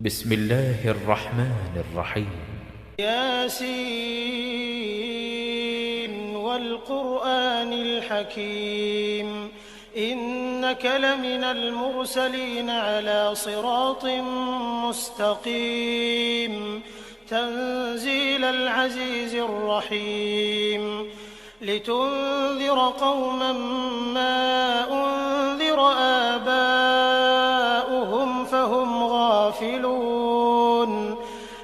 بسم الله الرحمن الرحيم. ياسين والقرآن الحكيم إنك لمن المرسلين على صراط مستقيم تنزيل العزيز الرحيم لتنذر قوما ما أنذر آباؤهم فهم غافلون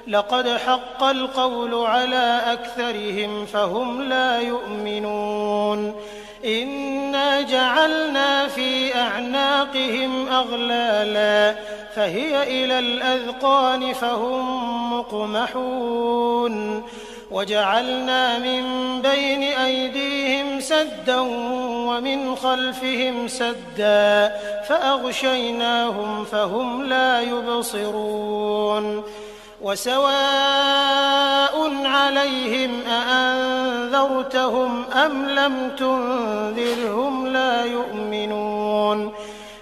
لقد حق القول على أكثرهم فهم لا يؤمنون إنا جعلنا في أعناقهم أغلالا فهي إلى الأذقان فهم مقمحون وجعلنا من بين أيديهم سدا ومن خلفهم سدا فأغشيناهم فهم لا يبصرون وسواء عليهم أأنذرتهم أم لم تنذرهم لا يؤمنون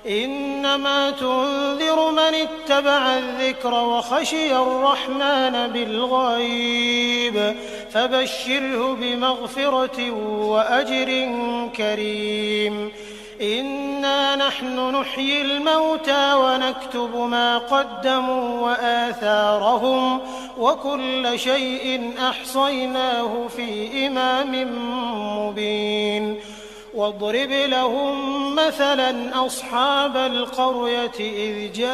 إنما تنذر من اتبع الذكر وخشي الرحمن بالغيب فبشره بمغفرة وأجر كريم إنا نحن نحيي الموتى ونكتب ما قدموا وآثارهم وكل شيء أحصيناه في إمام مبين واضرب لهم مثلا أصحاب القرية إذ جاءها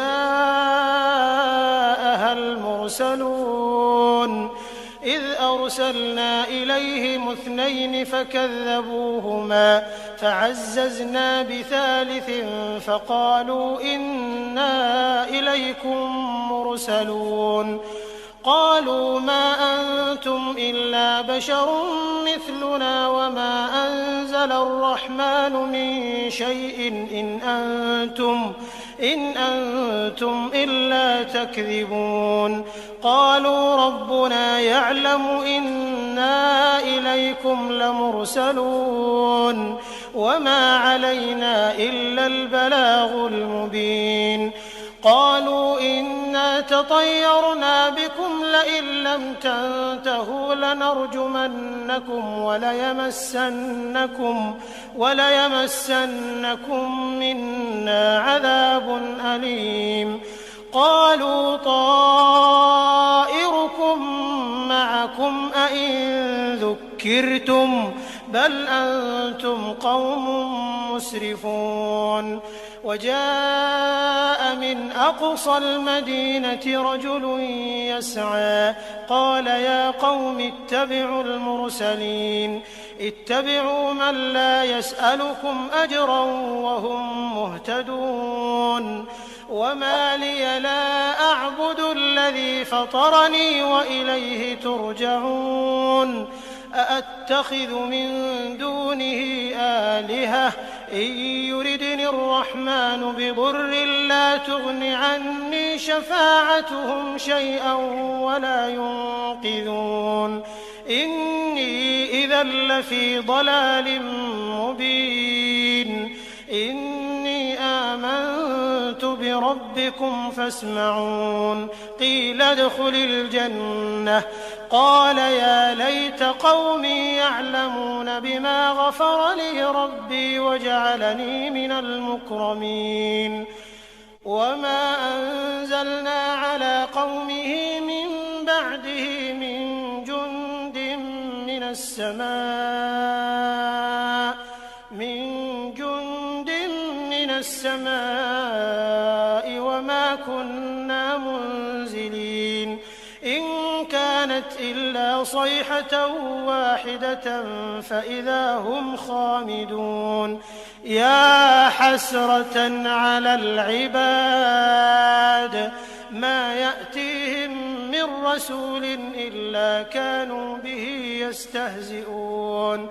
المرسلون إذ أرسلنا إليهم 2 فكذبوهما فعززنا بثالث فقالوا إنا إليكم مرسلون قالوا ما أنتم إلا بشر مثلنا وما أنزل الرحمن من شيء إن أنتم إلا تكذبون قالوا ربنا يعلم إنا إليكم لمرسلون وما علينا إلا البلاغ المبين قالوا إنا تطيرنا بكم لئن لم تنتهوا لنرجمنكم وليمسنكم منا عذاب أليم قالوا طائركم معكم أئن ذكرتم بل أنتم قوم مسرفون وجاء من أقصى المدينة رجل يسعى قال يا قوم اتبعوا المرسلين اتبعوا من لا يسألكم أجرا وهم مهتدون وما لي لا أعبد الذي فطرني وإليه ترجعون أأتخذ من دونه آلهة إن يردني الرحمن بضر لا تغن عني شفاعتهم شيئا ولا ينقذون إني إذا لفي ضلال مبين إني آمنت بربكم فاسمعون قيل ادخل الجنة قال يا ليت قومي يعلمون بما غفر لي ربي وجعلني من المكرمين وما أنزلنا على قومه من بعده من جند من السماء وما كنا منزلين إن كانت إلا صيحة واحدة فإذا هم خامدون يا حسرة على العباد ما يأتيهم من رسول إلا كانوا به يستهزئون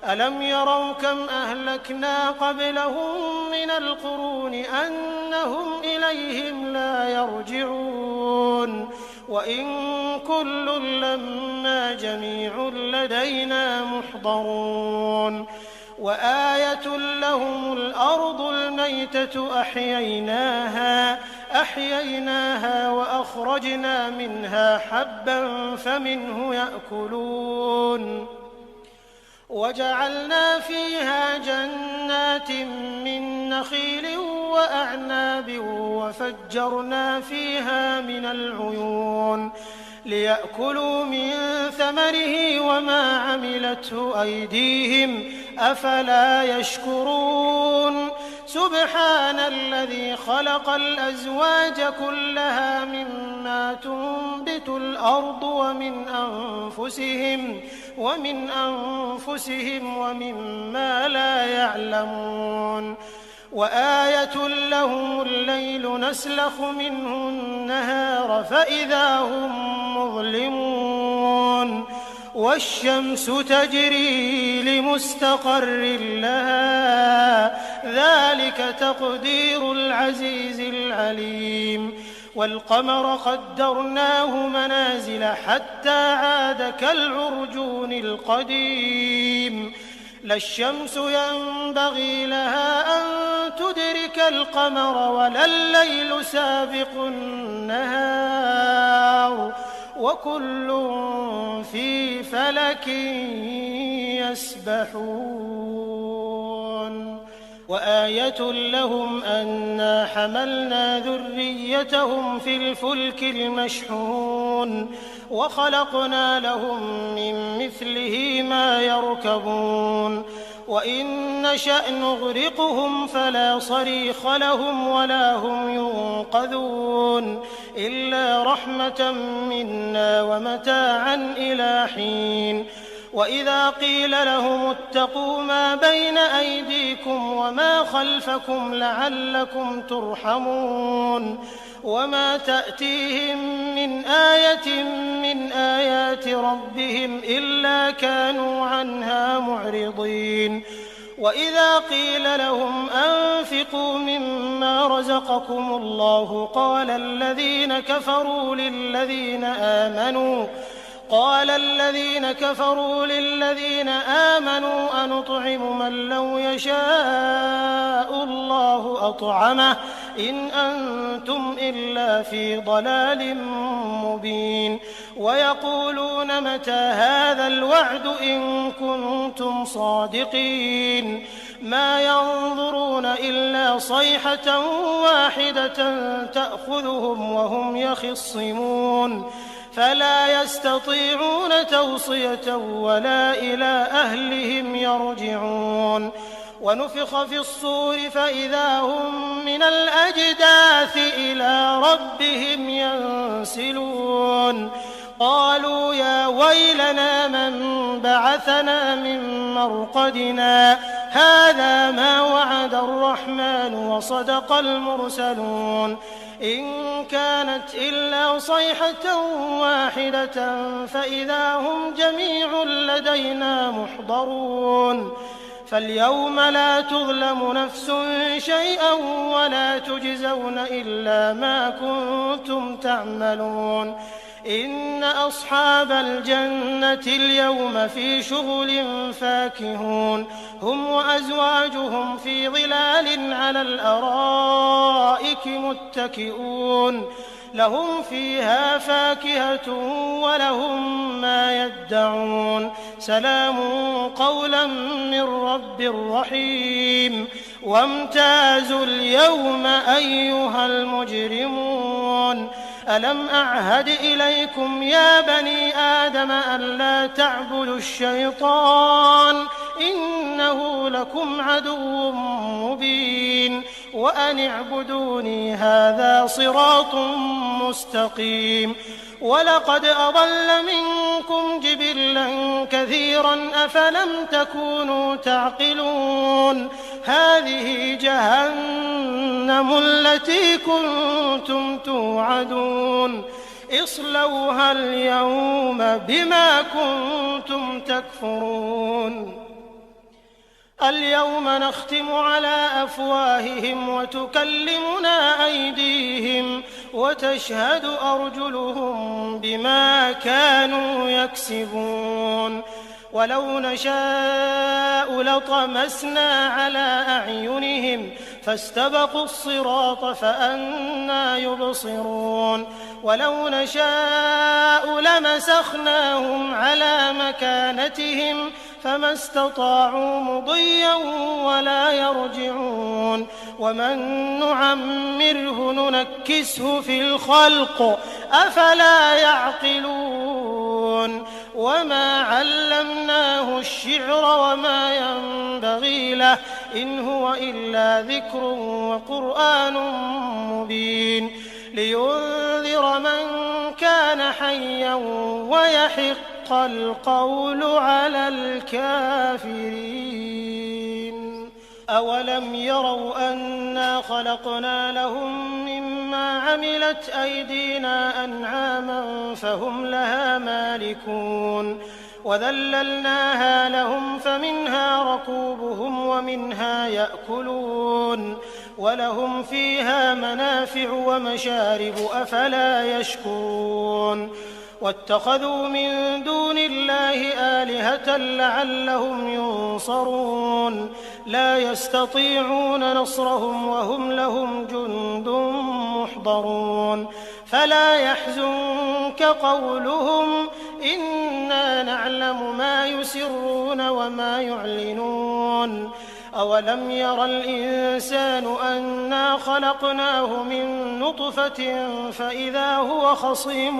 ألم يروا كم أهلكنا قبلهم من القرون أنهم إليهم لا يرجعون وإن كل لما جميع لدينا محضرون وآية لهم الأرض الميتة أحييناها فأخرجنا منها حبا فمنه يأكلون وجعلنا فيها جنات من نخيل وأعناب وفجرنا فيها من العيون ليأكلوا من ثمره وما عملته أيديهم أفلا يشكرون سبحان الذي خلق الأزواج كلها مما تنبت الأرض ومن أنفسهم ومما لا يعلمون وآية لهم الليل نسلخ منه النهار فإذا هم مظلمون والشمس تجري لمستقر لها ذلك تقدير العزيز العليم والقمر قدرناه منازل حتى عاد كالعرجون القديم لا الشمس ينبغي لها أن تدرك القمر ولا الليل سابق النهار وكل في فلك يسبحون وآية لهم أنا حملنا ذريتهم في الفلك المشحون وخلقنا لهم من مثله ما يركبون وإن نشأ نغرقهم فلا صريخ لهم ولا هم ينقذون إلا رحمة منا ومتاعا إلى حين وإذا قيل لهم اتقوا ما بين أيديكم وما خلفكم لعلكم ترحمون وما تأتيهم من آية من آيات ربهم إلا كانوا عنها معرضين وإذا قيل لهم أنفقوا مما رزقكم الله قال الذين كفروا للذين آمنوا أنطعم من لو يشاء الله أطعمه إن أنتم إلا في ضلال مبين ويقولون متى هذا الوعد إن كنتم صادقين ما ينظرون إلا صيحة واحدة تأخذهم وهم يخصمون فلا يستطيعون توصية ولا إلى أهلهم يرجعون ونفخ في الصور فإذا هم من الأجداث إلى ربهم ينسلون قالوا يا ويلنا من بعثنا من مرقدنا هذا ما وعد الرحمن وصدق المرسلون إن كانت إلا صيحة واحدة فإذا هم جميع لدينا محضرون فاليوم لا تظلم نفس شيئا ولا تجزون إلا ما كنتم تعملون إن أصحاب الجنة اليوم في شغل فاكهون هم وأزواجهم في ظلال على الأرائك متكئون لهم فيها فاكهة ولهم ما يدعون سلام قولا من رب رحيم وامتازوا اليوم أيها المجرمون ألم أعهد إليكم يا بني آدم ألا تعبدوا الشيطان إنه لكم عدو مبين وأن اعبدوني هذا صراط مستقيم ولقد أضل منكم جبلا كثيرا أفلم تكونوا تعقلون هذه جهنم التي كنتم توعدون اصلوها اليوم بما كنتم تكفرون اليوم نختم على أفواههم وتكلمنا أيديهم وتشهد أرجلهم بما كانوا يكسبون ولو نشاء لطمسنا على أعينهم فاستبقوا الصراط فأنى يبصرون ولو نشاء لمسخناهم على مكانتهم فما استطاعوا مضيا ولا يرجعون ومن نعمره ننكسه في الخلق أفلا يعقلون وما علمناه الشعر وما ينبغي له إن هو إلا ذكر وقرآن مبين لينذر من كان حيا ويحق القول على الكافرين أولم يروا أنا خلقنا لهم مما عملت أيدينا أنعاما فهم لها مالكون وذللناها لهم فمنها ركوبهم ومنها يأكلون ولهم فيها منافع ومشارب أفلا يشكرون واتخذوا من دون الله آلهة لعلهم ينصرون لا يستطيعون نصرهم وهم لهم جند محضرون فلا يحزنك قولهم إنا نعلم ما يسرون وما يعلنون أولم ير الإنسان أنا خلقناه من نطفة فإذا هو خصيم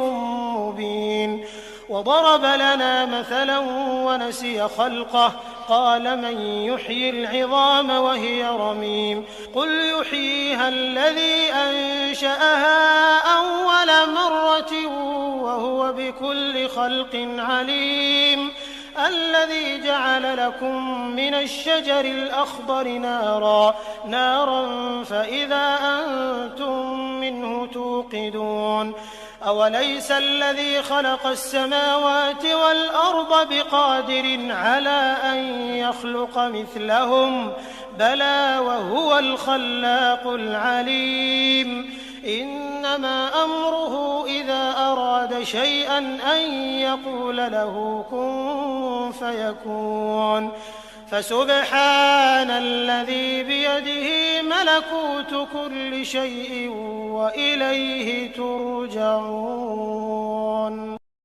مبين وضرب لنا مثلا ونسي خلقه قال من يحيي العظام وهي رميم قل يحييها الذي أنشأها أول مرة وهو بكل خلق عليم الذي جعل لكم من الشجر الأخضر نارا فإذا أنتم منه توقدون أوليس الذي خلق السماوات والأرض بقادر على أن يخلق مثلهم بلى وهو الخلاق العليم إنما أمره إذا أراد شيئا أن يقول له كن فيكون فسبحان الذي بيده ملكوت كل شيء وإليه ترجعون